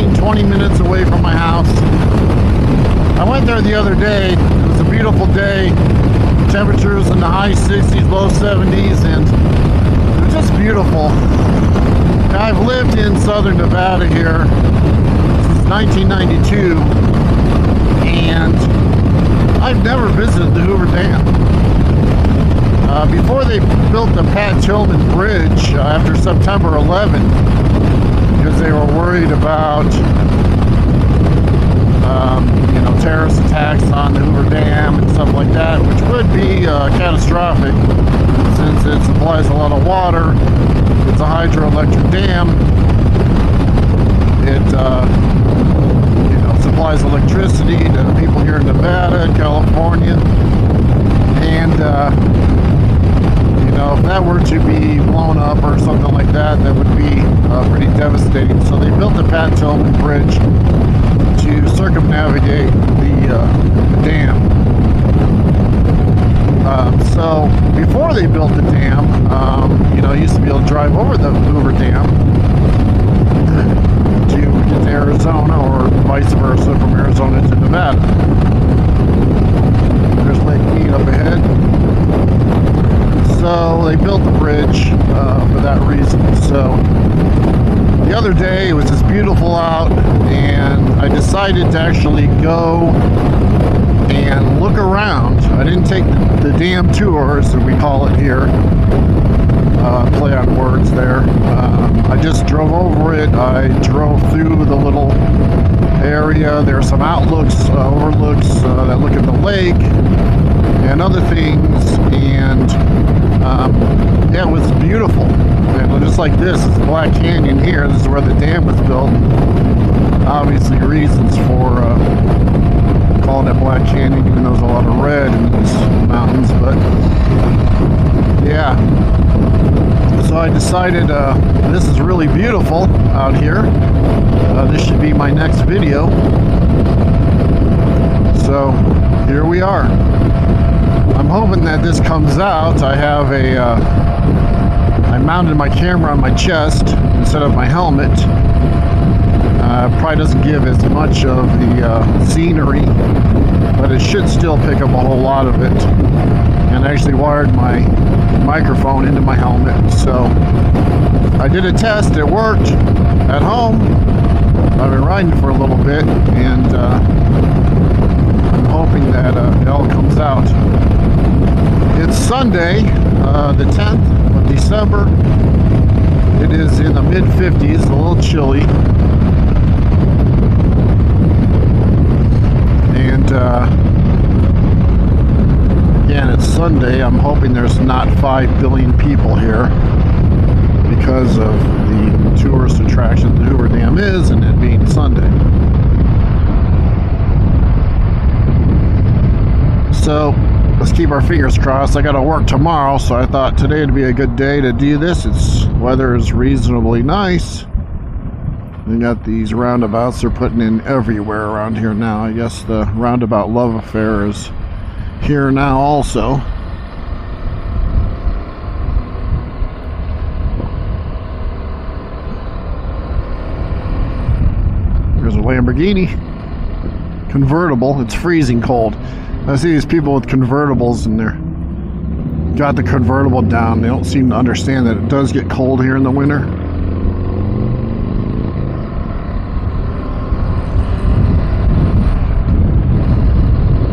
15, 20 minutes away from my house. I went there the other day. It was a beautiful day. Temperatures in the high 60s, low 70s, and it was just beautiful. Now, I've lived in southern Nevada here since 1992, and I've never visited the Hoover Dam. Before they built the Pat Tillman Bridge after September 11, because they were worried about terrorist attacks on the Hoover Dam and stuff like that, which would be catastrophic since it supplies a lot of water. It's a hydroelectric dam. It supplies electricity to the people here in Nevada and California, and if that were to be blown up or something like that, that would be pretty devastating. So they built the Pat Tillman Bridge to circumnavigate the dam. So before they built the dam, you used to be able to drive over the Hoover Dam to get to Arizona, or vice versa from Arizona to Nevada. There's Lake Mead up ahead. So they built the bridge for that reason. So the other day it was just beautiful out, and I decided to actually go and look around. I didn't take the dam tour, as we call it here. Play on words there. I just drove over it. I drove through the little area. There are some overlooks that look at the lake and other things, and yeah, it was beautiful. And just like this is the Black Canyon here. This is where the dam was built. Obviously reasons for calling it Black Canyon, even though there's a lot of red in these mountains. But yeah, so I decided this is really beautiful out here. This should be my next video. So here we are. I'm hoping that this comes out. I have I mounted my camera on my chest instead of my helmet. Probably doesn't give as much of the scenery, but it should still pick up a whole lot of it. And I actually wired my microphone into my helmet. So I did a test. It worked at home. I've been riding for a little bit, and I'm hoping that it all comes out. It's Sunday, the 10th of December. It is in the mid-50s, a little chilly. And again, it's Sunday. I'm hoping there's not 5 billion people here because of the tourist attraction the Hoover Dam is, and it being Sunday. So let's keep our fingers crossed. I got to work tomorrow, so I thought today would be a good day to do this. Weather is reasonably nice. They got these roundabouts they're putting in everywhere around here now. I guess the roundabout love affair is here now also. There's a Lamborghini convertible. It's freezing cold. I see these people with convertibles, and they're got the convertible down. They don't seem to understand that it does get cold here in the winter.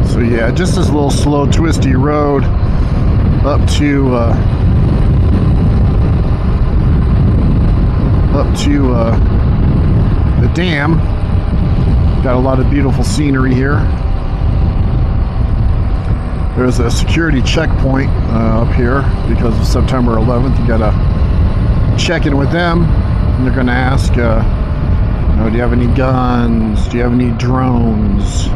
So yeah, just this little slow, twisty road up to the dam. Got a lot of beautiful scenery here. There's a security checkpoint up here because of September 11th. You gotta check in with them, and they're gonna ask, do you have any guns? Do you have any drones?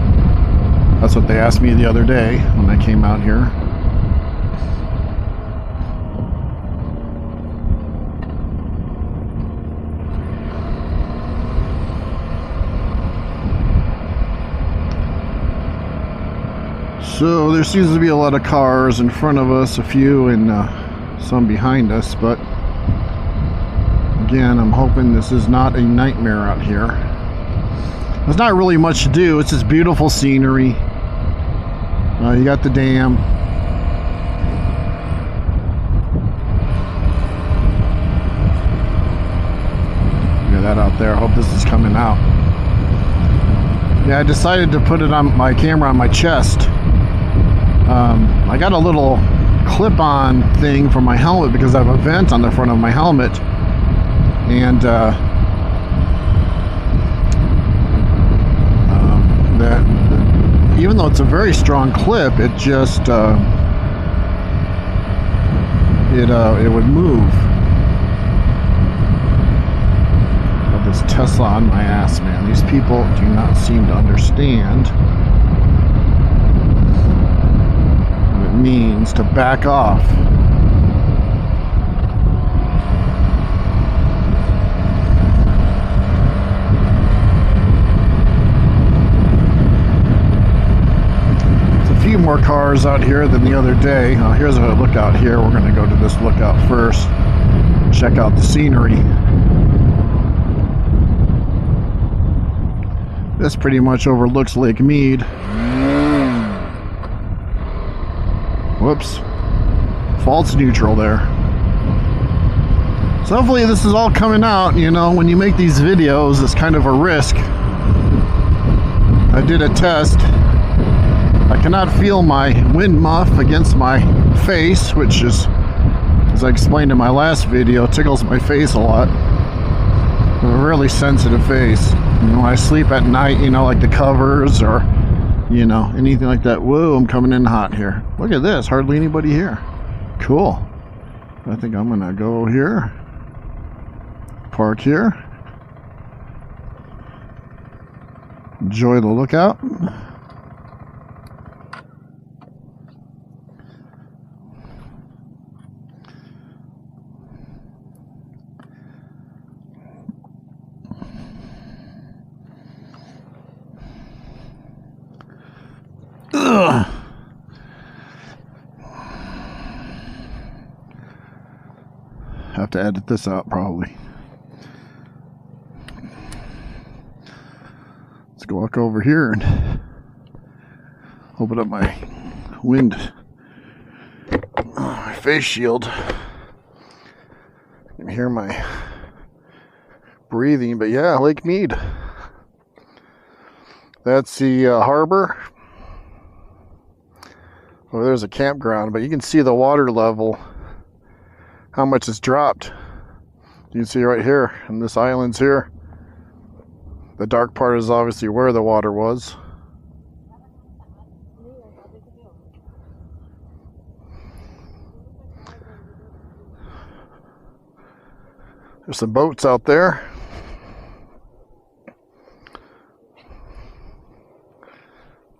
That's what they asked me the other day when I came out here. So there seems to be a lot of cars in front of us, a few, and some behind us, but again, I'm hoping this is not a nightmare out here. There's not really much to do. It's just beautiful scenery. You got the dam. Look at that out there. I hope this is coming out. Yeah, I decided to put it on my camera on my chest. I got a little clip-on thing for my helmet because I have a vent on the front of my helmet, and that even though it's a very strong clip, it just it would move. Got this Tesla on my ass, man. These people do not seem to understand what it means to back off. Few more cars out here than the other day. Here's a lookout here. We're going to go to this lookout first. Check out the scenery. This pretty much overlooks Lake Mead. Whoops. False neutral there. So hopefully this is all coming out. You know, when you make these videos, it's kind of a risk. I did a test. I cannot feel my wind muff against my face, which is, as I explained in my last video, tickles my face a lot. I have a really sensitive face. You know, when I sleep at night, you know, like the covers or, you know, anything like that. Whoa, I'm coming in hot here. Look at this, hardly anybody here. Cool. I think I'm gonna go here, park here, enjoy the lookout. Have to edit this out probably. Let's go walk over here and open up my my face shield. You can hear my breathing, but yeah, Lake Mead. That's the harbor. Oh, there's a campground, but you can see the water level, how much it's dropped. You can see right here, and this island's here. The dark part is obviously where the water was. There's some boats out there.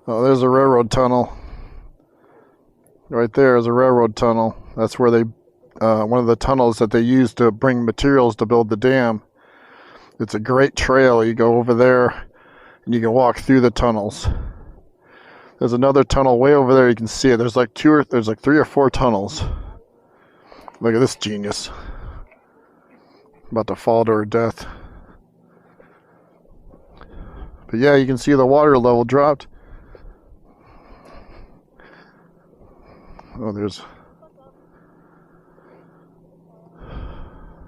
Oh, there's a railroad tunnel. Right there is a railroad tunnel. That's where they, one of the tunnels that they use to bring materials to build the dam. It's a great trail. You go over there and you can walk through the tunnels. There's another tunnel way over there. You can see it. There's like 3 or 4 tunnels. Look at this genius. About to fall to her death. But yeah, you can see the water level dropped. Oh, there's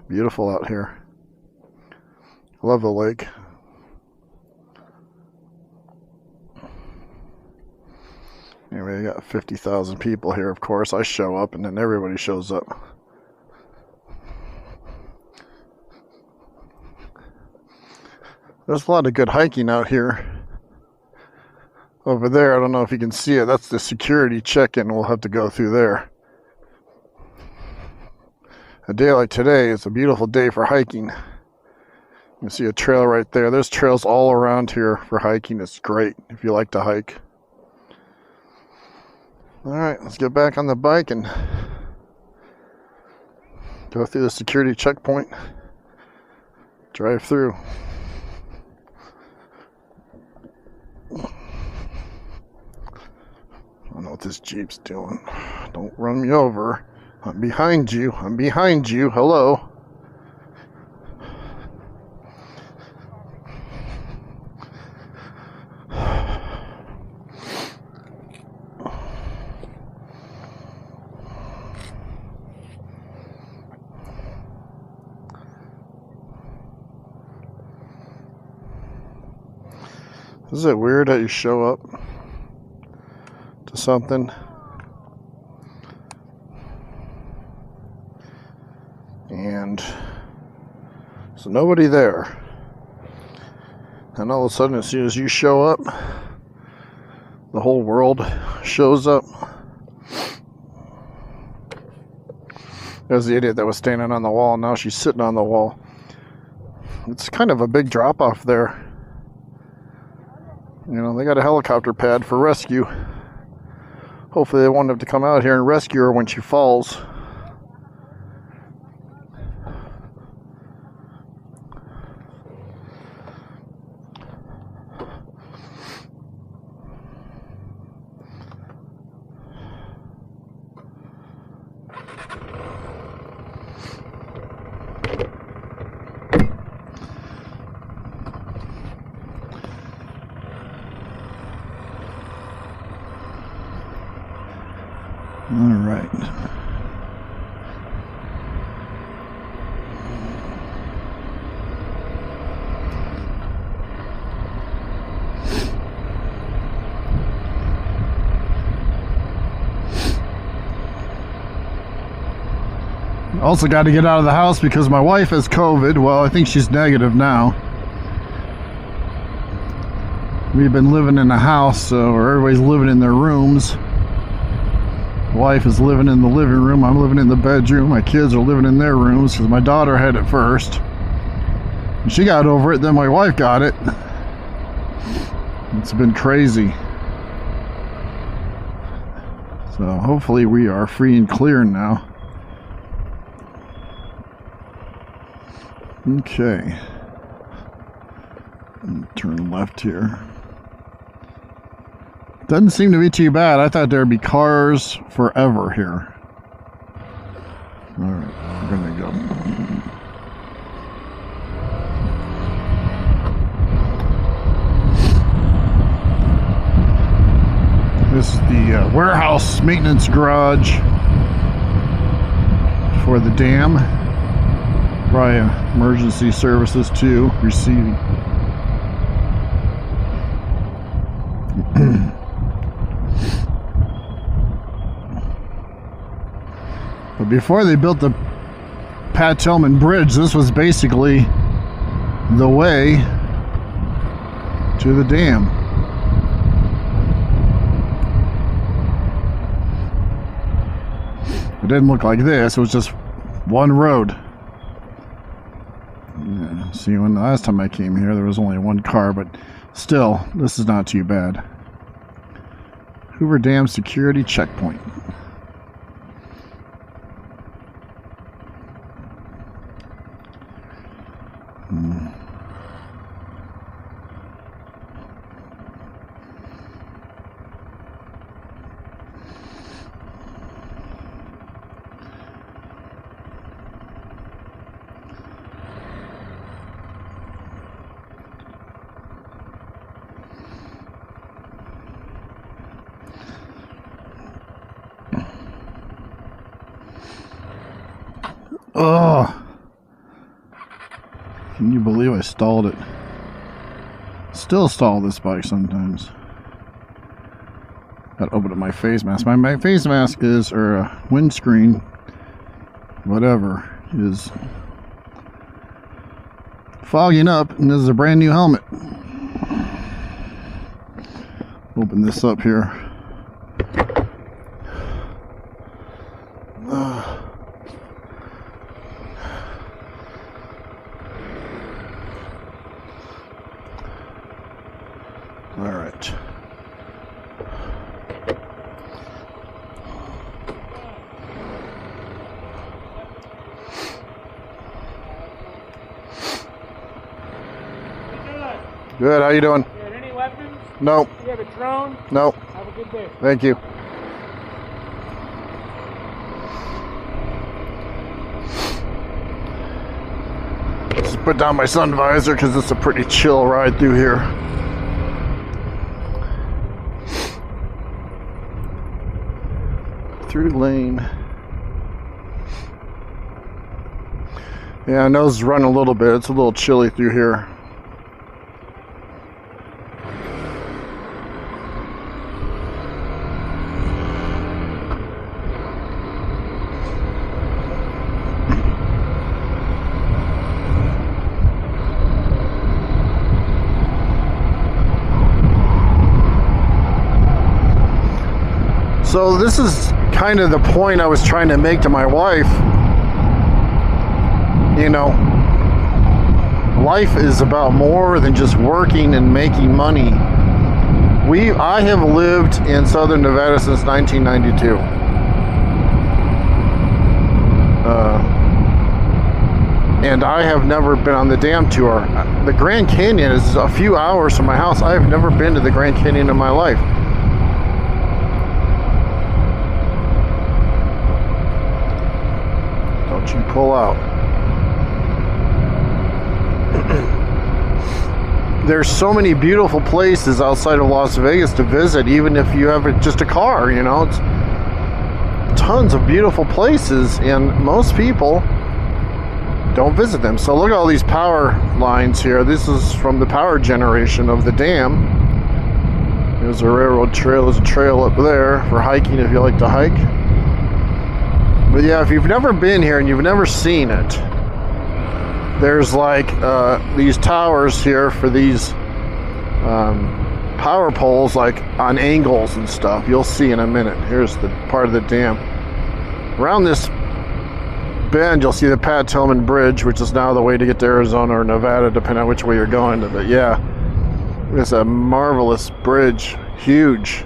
beautiful out here. Love the lake. Anyway, I got 50,000 people here, of course. I show up and then everybody shows up. There's a lot of good hiking out here. Over there, I don't know if you can see it. That's the security check-in. We'll have to go through there. A day like today is a beautiful day for hiking. You can see a trail right there. There's trails all around here for hiking. It's great if you like to hike. Alright, let's get back on the bike and go through the security checkpoint. Drive through. I don't know what this Jeep's doing. Don't run me over. I'm behind you. I'm behind you. Hello. Is it weird that you show up to something and there's nobody there, and all of a sudden as soon as you show up, the whole world shows up? There's the idiot that was standing on the wall, now she's sitting on the wall. It's kind of a big drop off there. You know, they got a helicopter pad for rescue. Hopefully they won't have to come out here and rescue her when she falls. All right. Also got to get out of the house because my wife has COVID. Well, I think she's negative now. We've been living in a house, so everybody's living in their rooms. Wife is living in the living room, I'm living in the bedroom, my kids are living in their rooms because my daughter had it first. And she got over it, then my wife got it. It's been crazy. So hopefully we are free and clear now. Okay. Turn left here. Doesn't seem to be too bad. I thought there'd be cars forever here. Alright, we're gonna go. This is the warehouse maintenance garage for the dam. Probably emergency services too, receiving. But before they built the Pat Tillman Bridge, this was basically the way to the dam. It didn't look like this, it was just one road. Yeah, see, when the last time I came here, there was only one car, but still, this is not too bad. Hoover Dam security checkpoint. Oh, can you believe I stalled it? Still stall this bike sometimes. Gotta open up my face mask. My face mask is, or windscreen, whatever, is fogging up, and this is a brand new helmet. Open this up here. All right. Good, how you doing? Good. Any weapons? Nope. You have a drone? Nope. Have a good day. Thank you. Just put down my sun visor because it's a pretty chill ride through here. Through lane. Yeah, nose is running a little bit. It's a little chilly through here. So this is kind of the point I was trying to make to my wife. You know, life is about more than just working and making money. I have lived in Southern Nevada since 1992. And I have never been on the dam tour. The Grand Canyon is a few hours from my house. I have never been to the Grand Canyon in my life. Don't you pull out. There's so many beautiful places outside of Las Vegas to visit, even if you have just a car, you know. It's tons of beautiful places, and most people don't visit them. So look at all these power lines here. This is from the power generation of the dam. There's a railroad trail. There's a trail up there for hiking if you like to hike. But yeah, if you've never been here and you've never seen it, there's like these towers here for these power poles, like on angles and stuff. You'll see in a minute. Here's the part of the dam. Around this bend, you'll see the Pat Tillman Bridge, which is now the way to get to Arizona or Nevada, depending on which way you're going. But yeah, it's a marvelous bridge, huge.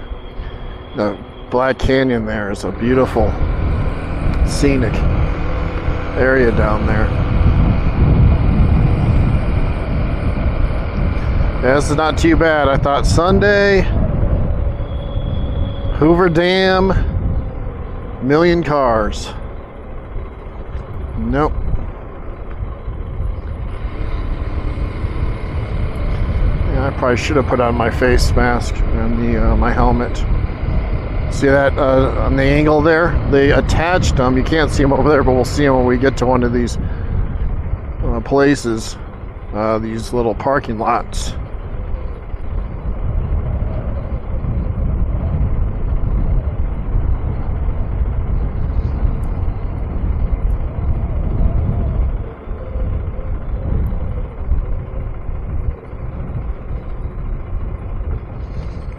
The Black Canyon there is a beautiful, scenic area down there. Yeah, this is not too bad. I thought Sunday, Hoover Dam, million cars. Nope. Yeah, I probably should have put on my face mask and my helmet. See that on the angle there? They attached them. You can't see them over there, but we'll see them when we get to one of these places, these little parking lots.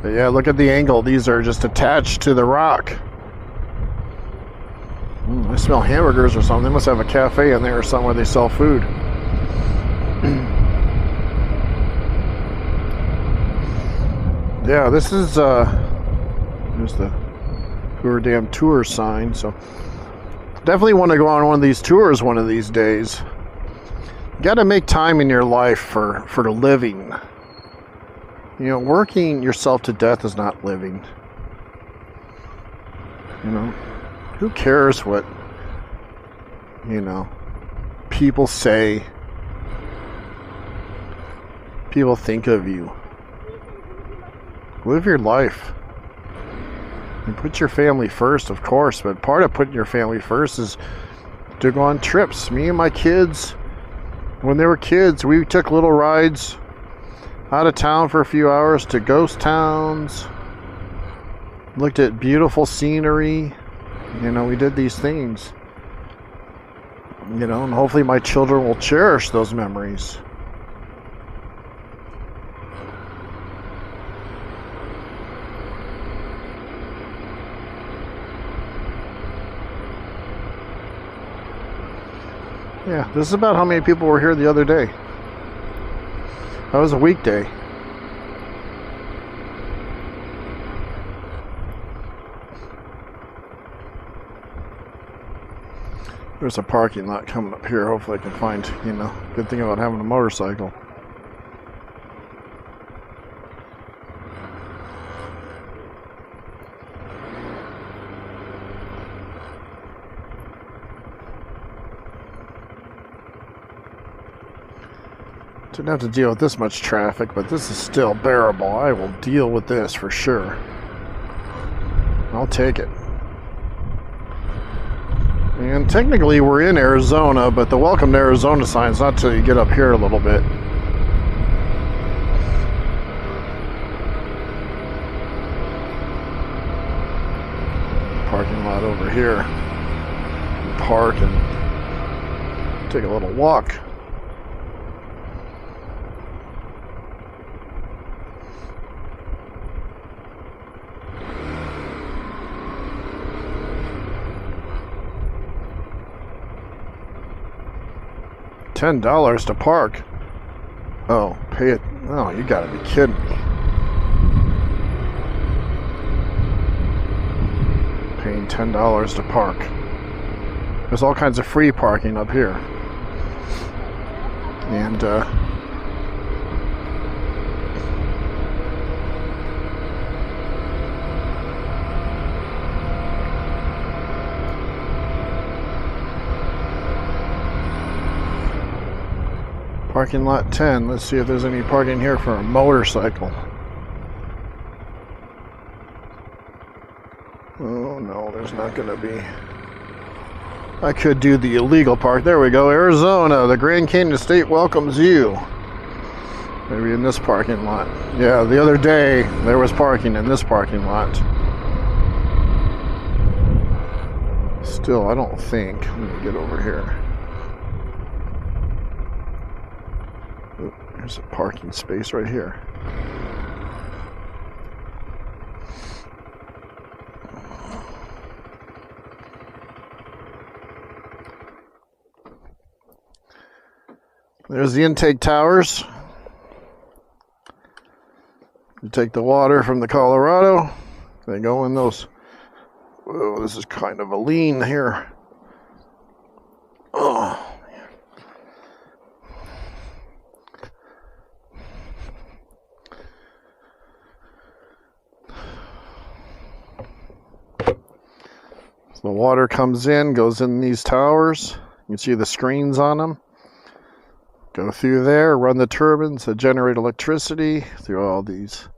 But yeah, look at the angle. These are just attached to the rock. I smell hamburgers or something. They must have a cafe in there or something where they sell food. Yeah, this is there's the Hoover Dam tour sign. So definitely want to go on one of these tours one of these days. You got to make time in your life for living. You know, working yourself to death is not living. You know, who cares what, you know, people say, people think of you. Live your life. And put your family first, of course, but part of putting your family first is to go on trips. Me and my kids, when they were kids, we took little rides out of town for a few hours to ghost towns, looked at beautiful scenery. You know, we did these things, you know, and hopefully my children will cherish those memories. Yeah, this is about how many people were here the other day. That was a weekday. There's a parking lot coming up here. Hopefully I can find, you know, good thing about having a motorcycle. Didn't have to deal with this much traffic, but this is still bearable. I will deal with this for sure. I'll take it. And technically we're in Arizona, but the welcome to Arizona sign's not till you get up here a little bit. Parking lot over here. Park and take a little walk. $10 to park. Oh, pay it. Oh, you gotta be kidding me. Paying $10 to park. There's all kinds of free parking up here. And, parking lot 10. Let's see if there's any parking here for a motorcycle. Oh no, there's not gonna be. I could do the illegal park. There we go, Arizona. The Grand Canyon State welcomes you. Maybe in this parking lot. Yeah, the other day there was parking in this parking lot. Still, I don't think. Let me get over here. Oh, there's a parking space right here. There's the intake towers. You take the water from the Colorado. They go in those. Whoa, this is kind of a lean here. Oh. So the water comes in, goes in these towers. You can see the screens on them. Go through there, run the turbines that generate electricity through all these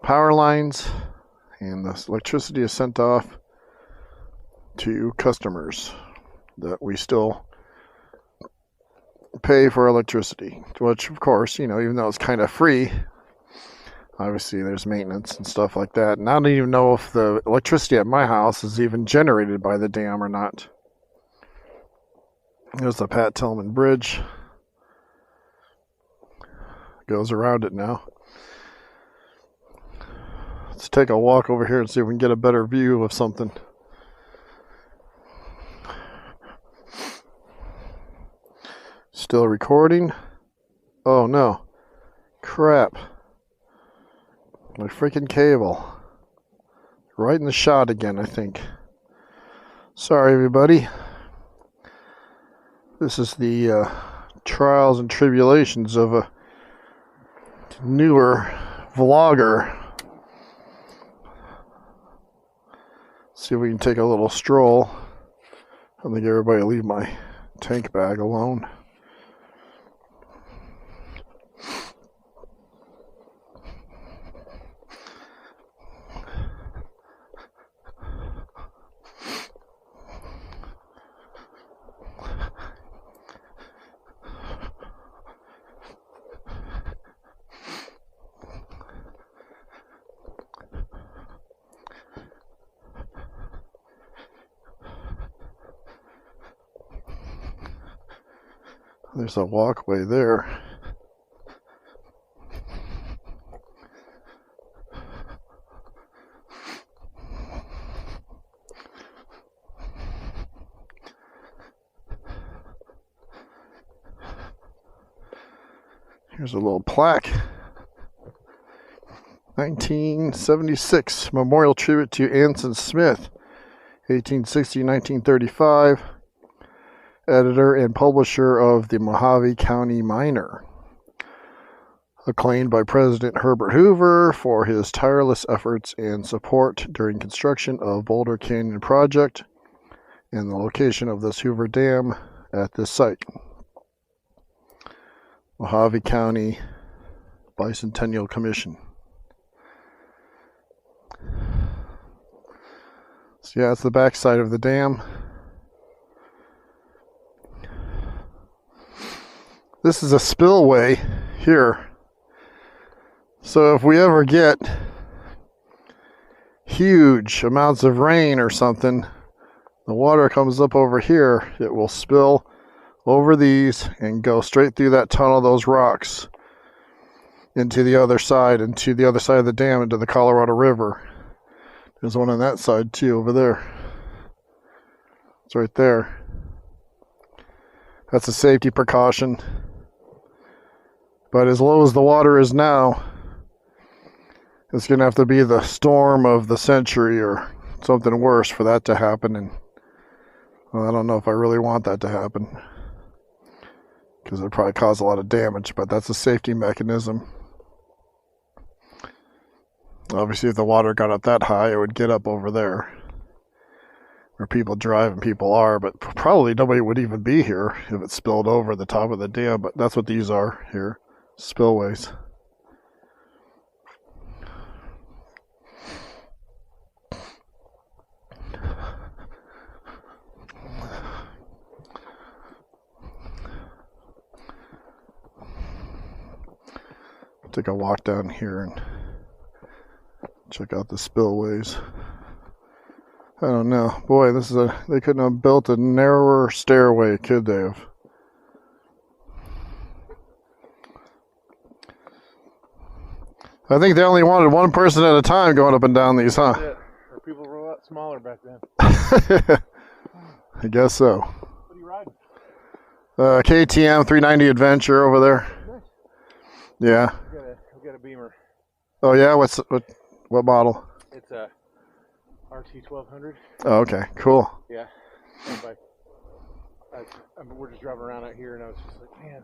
power lines, and the electricity is sent off to customers that we still pay for electricity, which of course, you know, even though it's kind of free, obviously there's maintenance and stuff like that. And I don't even know if the electricity at my house is even generated by the dam or not. There's the Pat Tillman Bridge. Goes around it now. Let's take a walk over here and see if we can get a better view of something. Still recording? Oh no. Crap. My freaking cable. Right in the shot again, I think. Sorry, everybody. This is the trials and tribulations of a newer vlogger. See if we can take a little stroll. I think everybody leave my tank bag alone. There's a walkway there. Here's a little plaque. 1976 Memorial Tribute to Anson Smith, 1860-1935. Editor and publisher of the Mojave County Miner. Acclaimed by President Herbert Hoover for his tireless efforts and support during construction of Boulder Canyon Project and the location of this Hoover Dam at this site. Mojave County Bicentennial Commission. So yeah, it's the backside of the dam. This is a spillway here. So if we ever get huge amounts of rain or something, the water comes up over here, it will spill over these and go straight through that tunnel, those rocks, into the other side of the dam, into the Colorado River. There's one on that side too, over there. It's right there. That's a safety precaution. But as low as the water is now, it's going to have to be the storm of the century or something worse for that to happen. And well, I don't know if I really want that to happen, because it'd probably cause a lot of damage, but that's a safety mechanism. Obviously, if the water got up that high, it would get up over there where people drive and people are, but probably nobody would even be here if it spilled over the top of the dam. But that's what these are here, spillways. Take a walk down here and check out the spillways. I don't know. Boy, they couldn't have built a narrower stairway, could they have? I think they only wanted one person at a time going up and down these, huh? Yeah. Or people were a lot smaller back then. I guess so. What are you riding? KTM 390 Adventure over there. Nice. Yeah. I've got a Beamer. Oh yeah, what model? It's a RT 1200. Oh, okay, cool. Yeah. We're just driving around out here, and I was just like, man.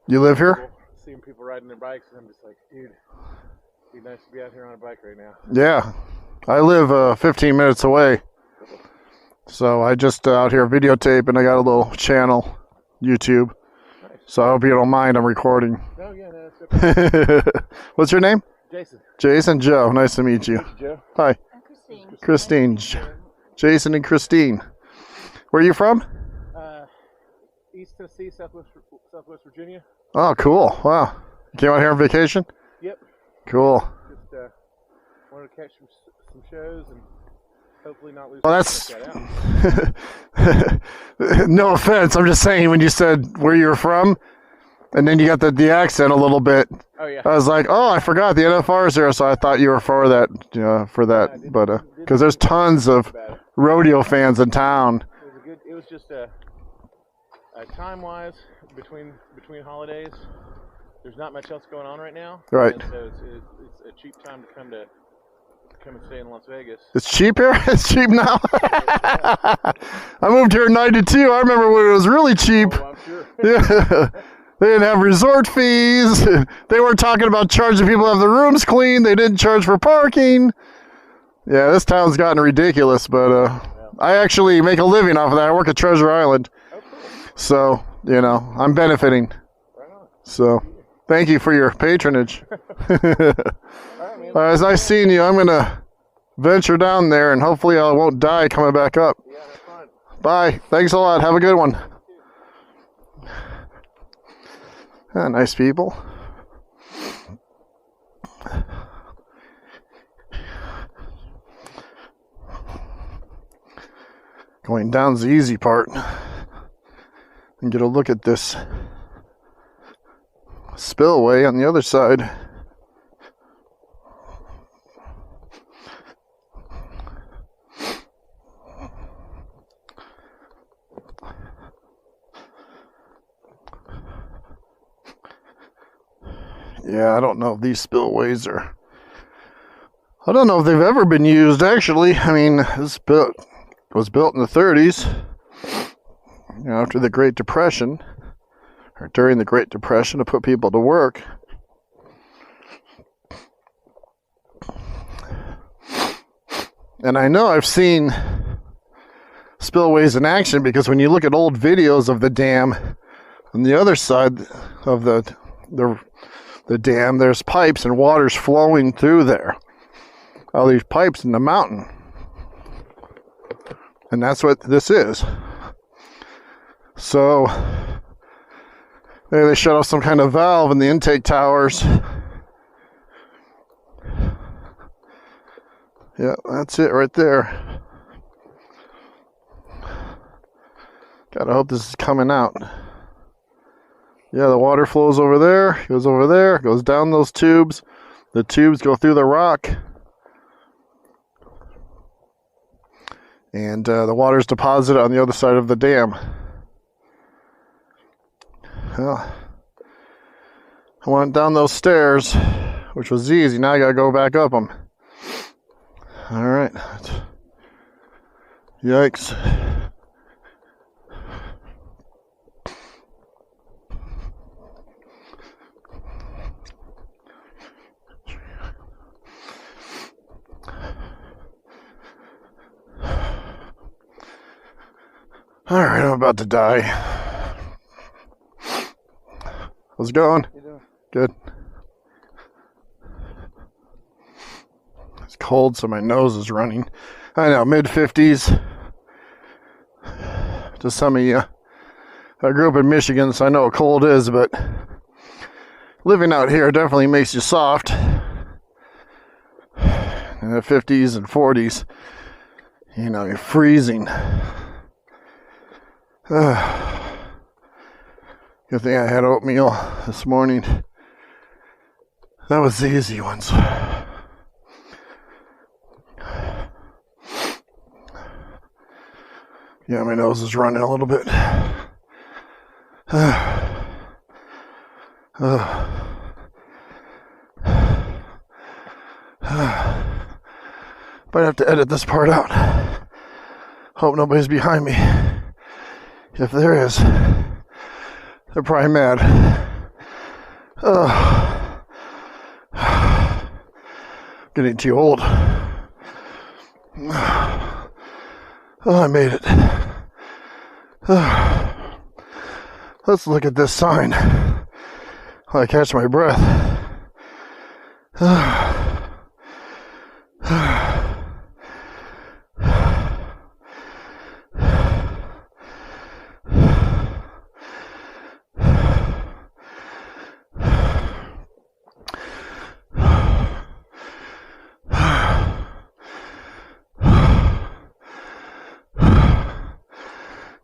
You live here? Seeing people riding their bikes, and I'm just like, dude, it'd be nice to be out here on a bike right now. Yeah, I live 15 minutes away, so I just out here videotaping. I got a little channel, YouTube. Nice. So I hope you don't mind. I'm recording. Oh yeah, no, that's okay. What's your name? Jason. Jason. Joe. Nice to meet you. Thank you, Joe. Hi. I'm Christine. Jason and Christine. Where are you from? East Tennessee, Southwest Virginia. Oh, cool. Wow. You came out here on vacation? Yep. Cool. Just wanted to catch some shows and hopefully not lose. Well, that's that out. no offense. I'm just saying, when you said where you're from, and then you got the accent a little bit. Oh yeah. I was like, oh, I forgot the NFR's there, so I thought you were for that. But because there's tons of rodeo fans in town. It was just time-wise between holidays. There's not much else going on right now. Right. And so it's a cheap time to come and stay in Las Vegas. It's cheap here? It's cheap now? I moved here in 92. I remember when it was really cheap. Oh, I'm sure. Yeah. They didn't have resort fees. They weren't talking about charging people to have the rooms clean. They didn't charge for parking. Yeah, this town's gotten ridiculous, but I actually make a living off of that. I work at Treasure Island. Oh, cool. So, I'm benefiting. Right on. So, thank you for your patronage. All right, man. As I seen you, I'm going to venture down there, and hopefully I won't die coming back up. Yeah, that's fine. Bye. Thanks a lot. Have a good one. Nice people. Going down's the easy part. And get a look at this spillway on the other side. Yeah, I don't know if these spillways are... I don't know if they've ever been used, actually. I mean, this was built in the 30s, after the Great Depression, or during the Great Depression, to put people to work. And I know I've seen spillways in action, because when you look at old videos of the dam, on the other side of the dam, there's pipes and water's flowing through there. All these pipes in the mountain. And that's what this is. So, maybe they shut off some kind of valve in the intake towers. Yeah, that's it right there. Gotta hope this is coming out. Yeah, the water flows over there, goes down those tubes. The tubes go through the rock. And the water's deposited on the other side of the dam. Well, I went down those stairs, which was easy. Now I gotta go back up them. All right. Yikes. All right, I'm about to die. How's it going? How you doing? Good. It's cold, so my nose is running. I know, mid-50s. To some of you. I grew up in Michigan, so I know what cold is, but living out here definitely makes you soft. In the 50s and 40s, you know, you're freezing. Good thing I had oatmeal this morning. That was the easy ones. Yeah, my nose is running a little bit. Might have to edit this part out. Hope nobody's behind me. If there is, they're probably mad. Getting too old. Oh, I made it. Let's look at this sign while I catch my breath.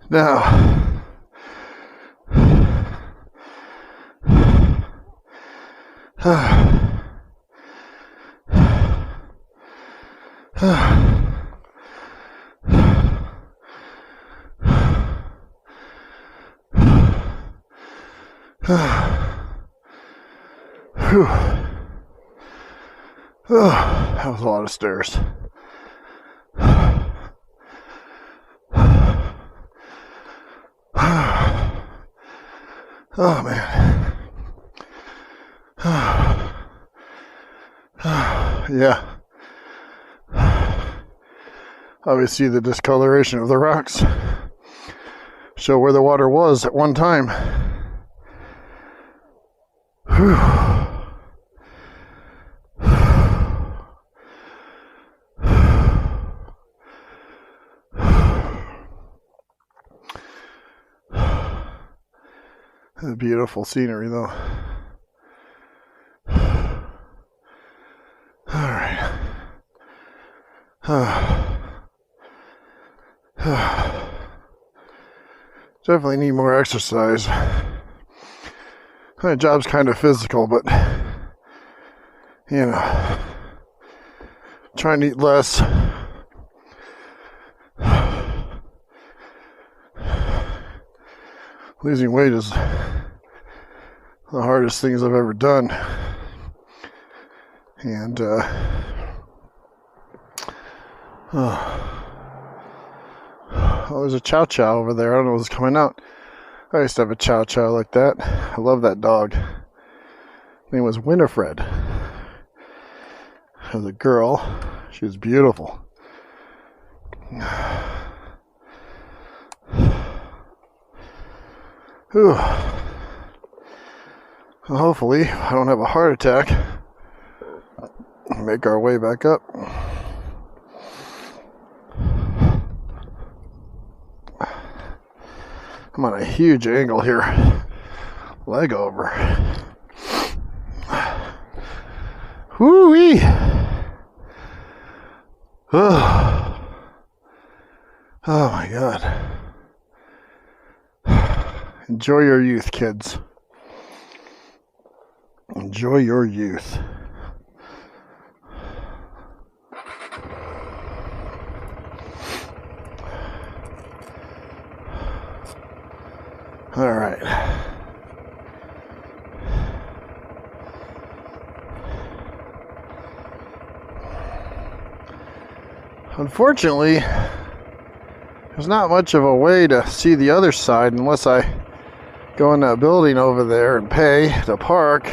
Now, that was a lot of stairs. Oh man. Yeah. Obviously the discoloration of the rocks show where the water was at one time. Whew. Beautiful scenery though. Alright. Definitely need more exercise. My job's kind of physical, but you know, trying to eat less. Losing weight is the hardest things I've ever done. And oh, there's a chow chow over there. I don't know what's coming out. I used to have a chow chow like that. I love that dog. Her name was Winifred. As a girl, she was beautiful. Whew. Well, hopefully, I don't have a heart attack. Make our way back up. I'm on a huge angle here. Leg over. Whoo-wee! Oh. Oh my God. Enjoy your youth, kids. Enjoy your youth. All right. Unfortunately, there's not much of a way to see the other side unless I go in that building over there and pay to park.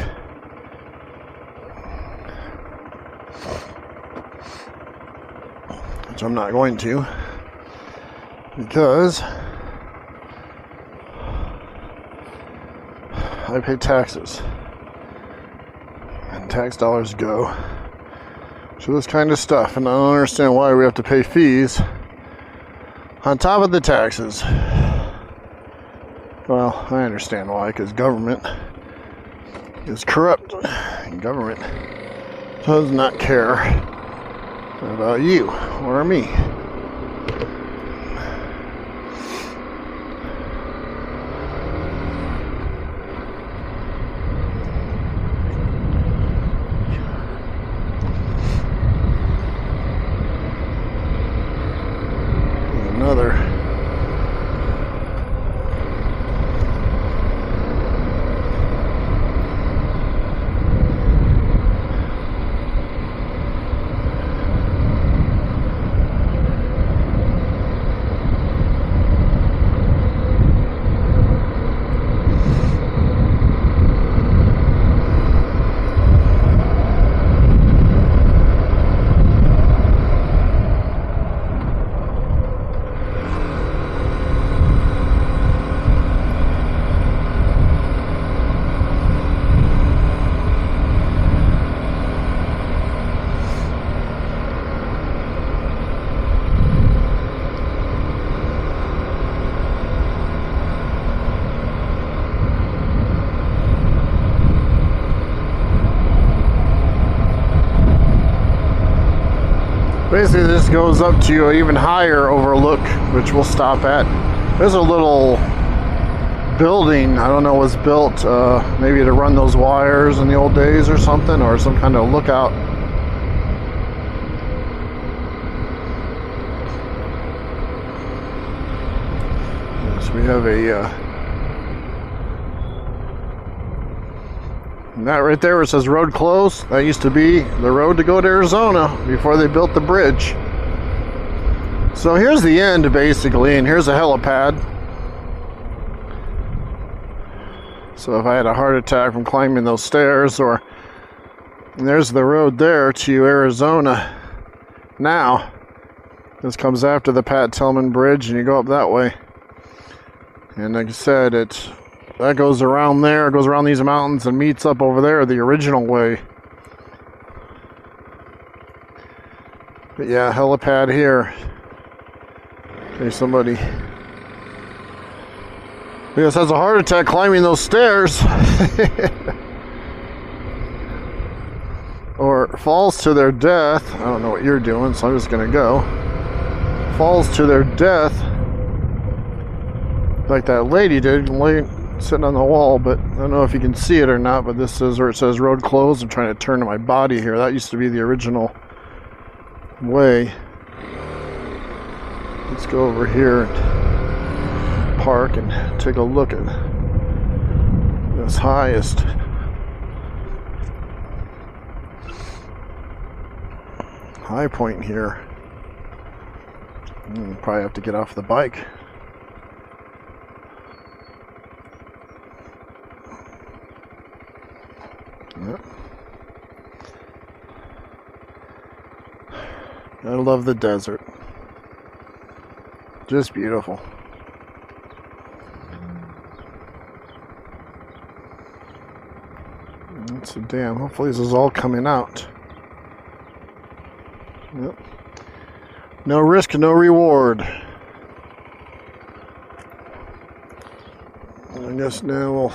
Which I'm not going to, because I pay taxes, and tax dollars go to this kind of stuff, and I don't understand why we have to pay fees on top of the taxes. Well, I understand why, because government is corrupt, and government does not care about you or me. Another basically, this goes up to an even higher overlook, which we'll stop at. There's a little building, I don't know, was built maybe to run those wires in the old days or something, or some kind of lookout. Yes, we have a and that right there where it says road closed, that used to be the road to go to Arizona before they built the bridge. So here's the end basically, and here's a helipad. So if I had a heart attack from climbing those stairs, and there's the road there to Arizona. Now, this comes after the Pat Tillman Bridge, and you go up that way. And like I said, that goes around there, goes around these mountains and meets up over there the original way. But yeah, helipad here. Okay, somebody has a heart attack climbing those stairs. Or falls to their death. I don't know what you're doing, so I'm just gonna go. Falls to their death like that lady did, sitting on the wall. But I don't know if you can see it or not, but this is where it says road closed. I'm trying to turn to my body here. That used to be the original way. Let's go over here and park and take a look at this highest high point here. Probably have to get off the bike. Yep. I love the desert. Just beautiful. That's a dam. Hopefully this is all coming out. Yep. No risk, no reward. I guess now we'll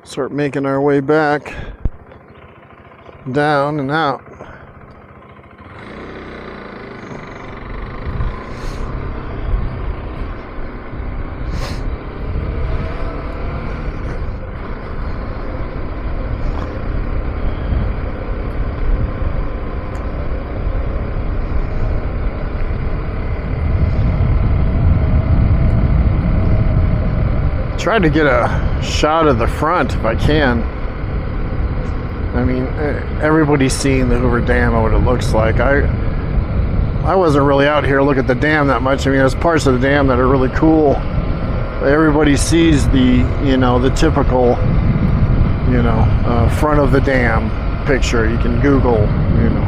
start making our way back down and out. Try to get a shot of the front if I can. I mean, everybody's seen the Hoover Dam and what it looks like. I wasn't really out here looking at the dam that much. I mean, there's parts of the dam that are really cool. Everybody sees the, you know, the typical, you know, front of the dam picture. You can Google, you know.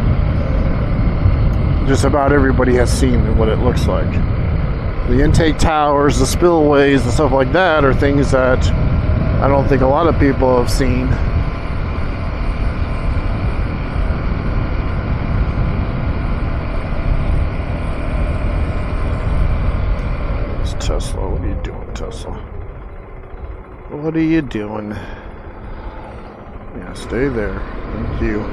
Just about everybody has seen what it looks like. The intake towers, the spillways, and stuff like that are things that I don't think a lot of people have seen. Tesla, what are you doing, Tesla? What are you doing? Yeah, stay there. Thank you.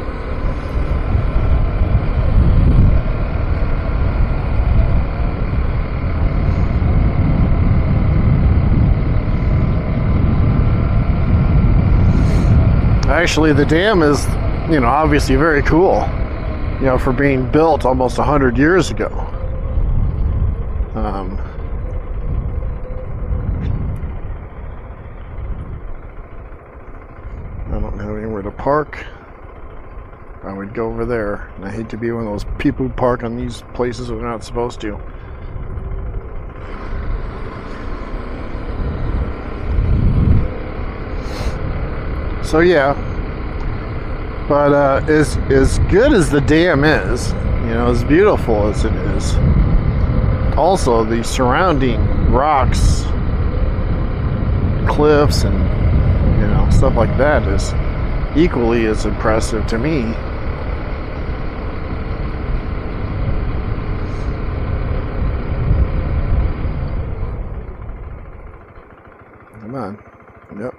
Actually, the dam is, you know, obviously very cool, you know, for being built almost 100 years ago. I don't have anywhere to park. I would go over there. And I hate to be one of those people who park on these places where they're not supposed to. So yeah, but as good as the dam is, you know, as beautiful as it is, also the surrounding rocks, cliffs, and, you know, stuff like that is equally as impressive to me. Come on. Yep.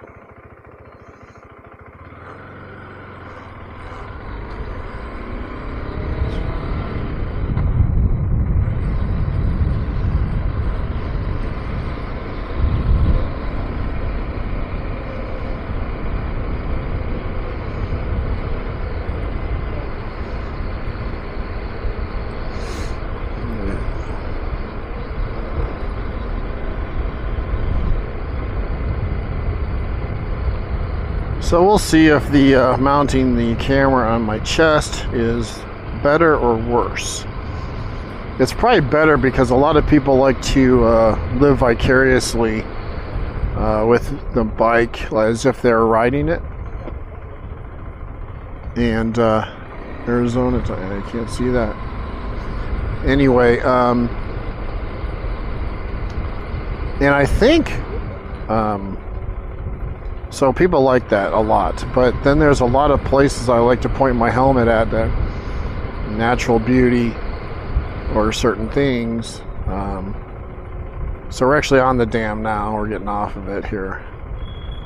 So we'll see if the mounting the camera on my chest is better or worse. It's probably better because a lot of people like to live vicariously with the bike as if they're riding it. And Arizona, I can't see that. Anyway, and I think so people like that a lot, but then there's a lot of places I like to point my helmet at that natural beauty or certain things. So we're actually on the dam now. We're getting off of it here.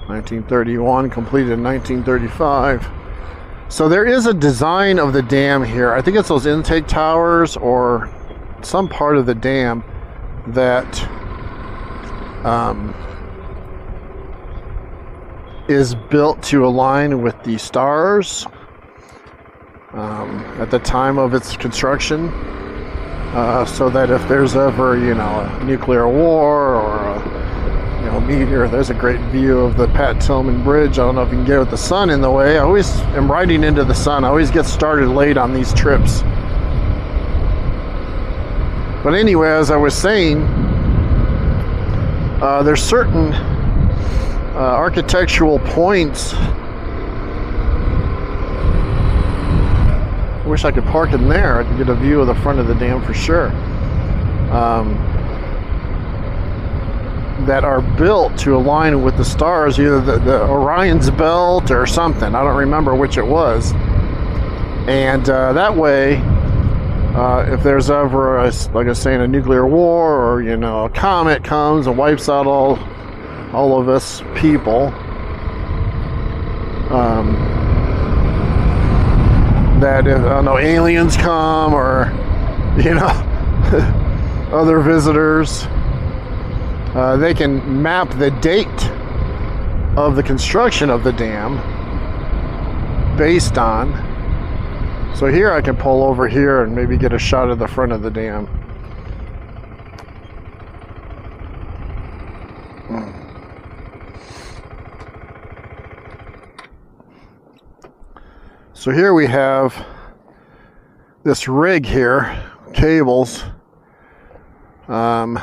1931, completed in 1935. So there is a design of the dam here. I think it's those intake towers or some part of the dam that is built to align with the stars at the time of its construction, so that if there's ever, you know, a nuclear war or a, you know, meteor, there's a great view of the Pat Tillman Bridge. I don't know if you can get it with the sun in the way. I always am riding into the sun. I always get started late on these trips. But anyway, as I was saying, there's certain architectural points. I wish I could park in there. I could get a view of the front of the dam for sure. That are built to align with the stars, either the Orion's belt or something. I don't remember which it was. And that way, if there's ever, like I was saying, a nuclear war or, you know, a comet comes and wipes out all of us people, that if, I don't know, aliens come or, you know, other visitors, they can map the date of the construction of the dam based on. So here I can pull over here and maybe get a shot of the front of the dam. So here we have this rig here cables. I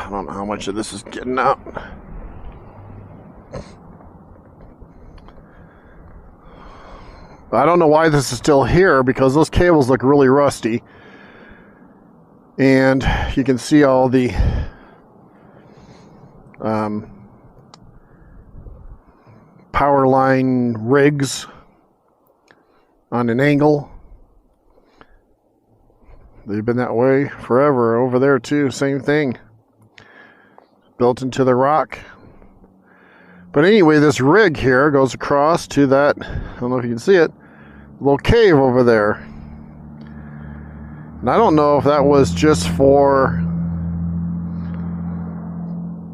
don't know how much of this is getting out. I don't know why this is still here, because those cables look really rusty. And you can see all the power line rigs on an angle. They've been that way forever. Over there too, same thing. Built into the rock. But anyway, this rig here goes across to that, I don't know if you can see it, little cave over there. And I don't know if that was just for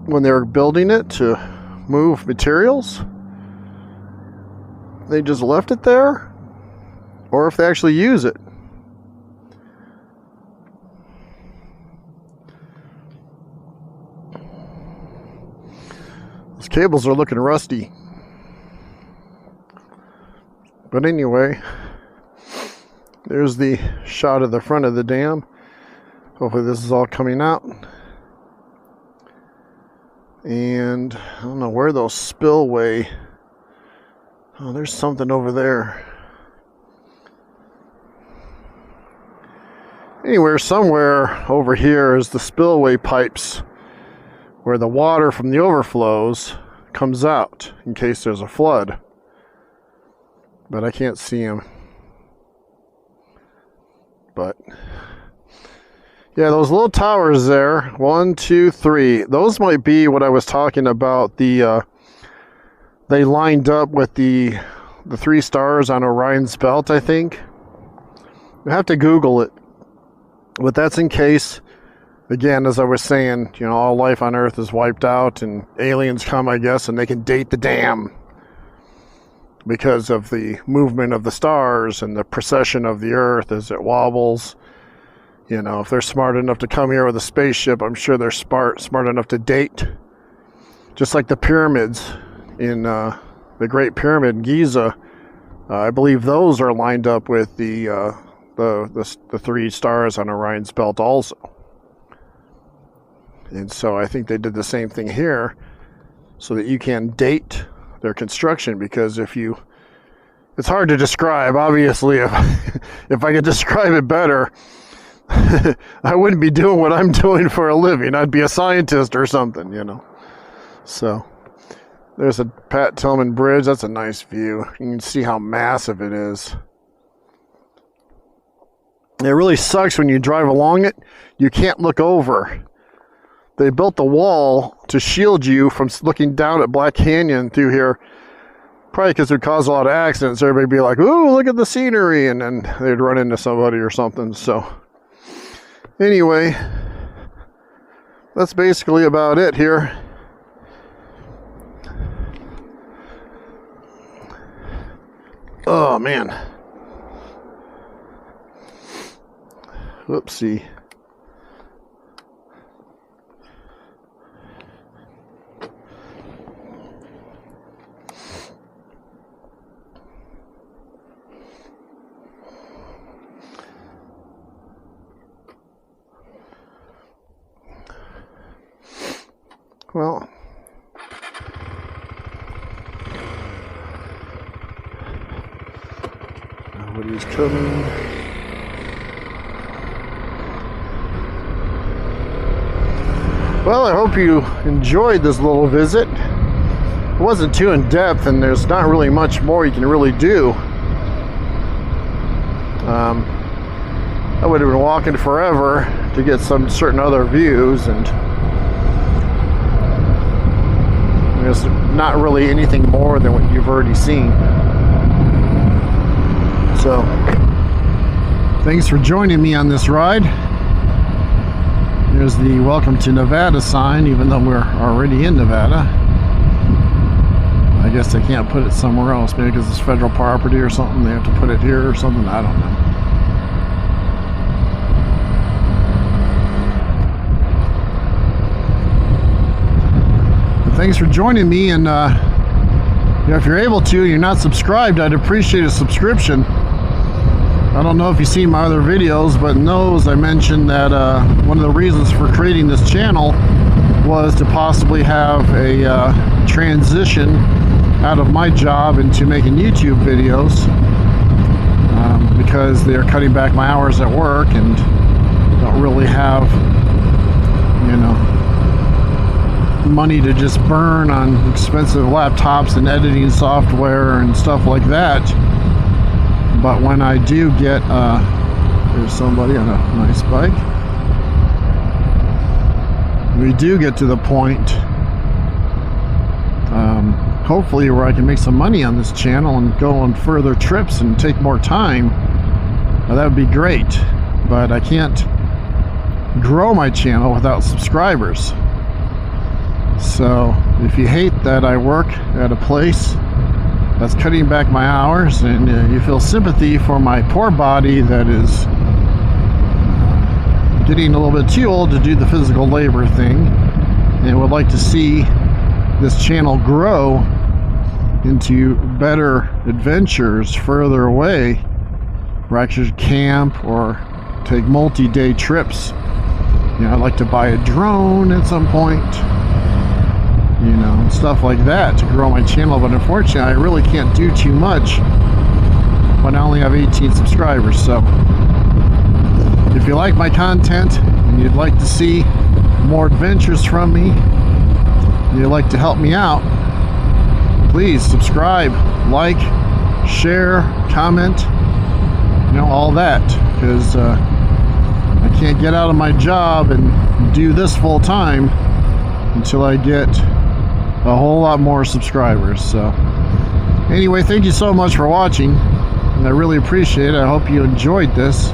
when they were building it to move materials. They just left it there, or if they actually use it. Those cables are looking rusty. But anyway, there's the shot of the front of the dam. Hopefully this is all coming out. And I don't know where those spillway. Oh, there's something over there. Anywhere, somewhere over here is the spillway pipes where the water from the overflows comes out in case there's a flood. But I can't see them. But yeah, those little towers there, 1, 2, 3, those might be what I was talking about. The they lined up with the 3 stars on Orion's belt, I think. You have to Google it. But that's in case, again, as I was saying, you know, all life on Earth is wiped out and aliens come, I guess, and they can date the dam because of the movement of the stars and the precession of the Earth as it wobbles. You know, if they're smart enough to come here with a spaceship, I'm sure they're smart enough to date. Just like the pyramids in the Great Pyramid in Giza, I believe those are lined up with the 3 stars on Orion's belt also. And so I think they did the same thing here so that you can date their construction, because it's hard to describe. Obviously, if I could describe it better, I wouldn't be doing what I'm doing for a living. I'd be a scientist or something, you know. So there's a Pat Tillman Bridge. That's a nice view. You can see how massive it is. It really sucks when you drive along it. You can't look over. They built the wall to shield you from looking down at Black Canyon through here. Probably because it would cause a lot of accidents. Everybody would be like, ooh, look at the scenery. And then they'd run into somebody or something. So anyway, that's basically about it here. Oh, man. Whoopsie. Well, nobody's coming. Well, I hope you enjoyed this little visit. It wasn't too in-depth, and there's not really much more you can really do. I would have been walking forever to get some certain other views, and there's not really anything more than what you've already seen. So, thanks for joining me on this ride. There's the Welcome to Nevada sign, even though we're already in Nevada. I guess they can't put it somewhere else, maybe because it's federal property or something. They have to put it here or something, I don't know. But thanks for joining me, and if you're able to, you're not subscribed, I'd appreciate a subscription. I don't know if you've seen my other videos, but in those I mentioned that one of the reasons for creating this channel was to possibly have a transition out of my job into making YouTube videos, because they're cutting back my hours at work and don't really have, you know, money to just burn on expensive laptops and editing software and stuff like that. But when I do get there's somebody on a nice bike. We do get to the point, hopefully, where I can make some money on this channel and go on further trips and take more time. That would be great, but I can't grow my channel without subscribers. So if you hate that I work at a place that's cutting back my hours, and you feel sympathy for my poor body that is getting a little bit too old to do the physical labor thing, and would like to see this channel grow into better adventures further away, where I could camp or take multi-day trips. You know, I'd like to buy a drone at some point, you know, and stuff like that to grow my channel. But unfortunately, I really can't do too much when I only have 18 subscribers. So if you like my content and you'd like to see more adventures from me, and you'd like to help me out, please subscribe, like, share, comment, you know, all that, because I can't get out of my job and do this full time until I get a whole lot more subscribers. So anyway, thank you so much for watching, and I really appreciate it. I hope you enjoyed this,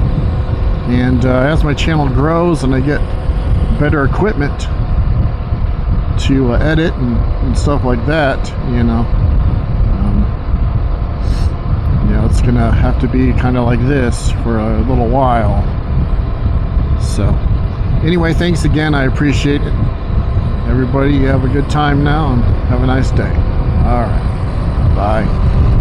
and as my channel grows and I get better equipment to edit and stuff like that, you know, it's gonna have to be kind of like this for a little while. So anyway, thanks again, I appreciate it. Everybody have a good time now and have a nice day. All right, bye.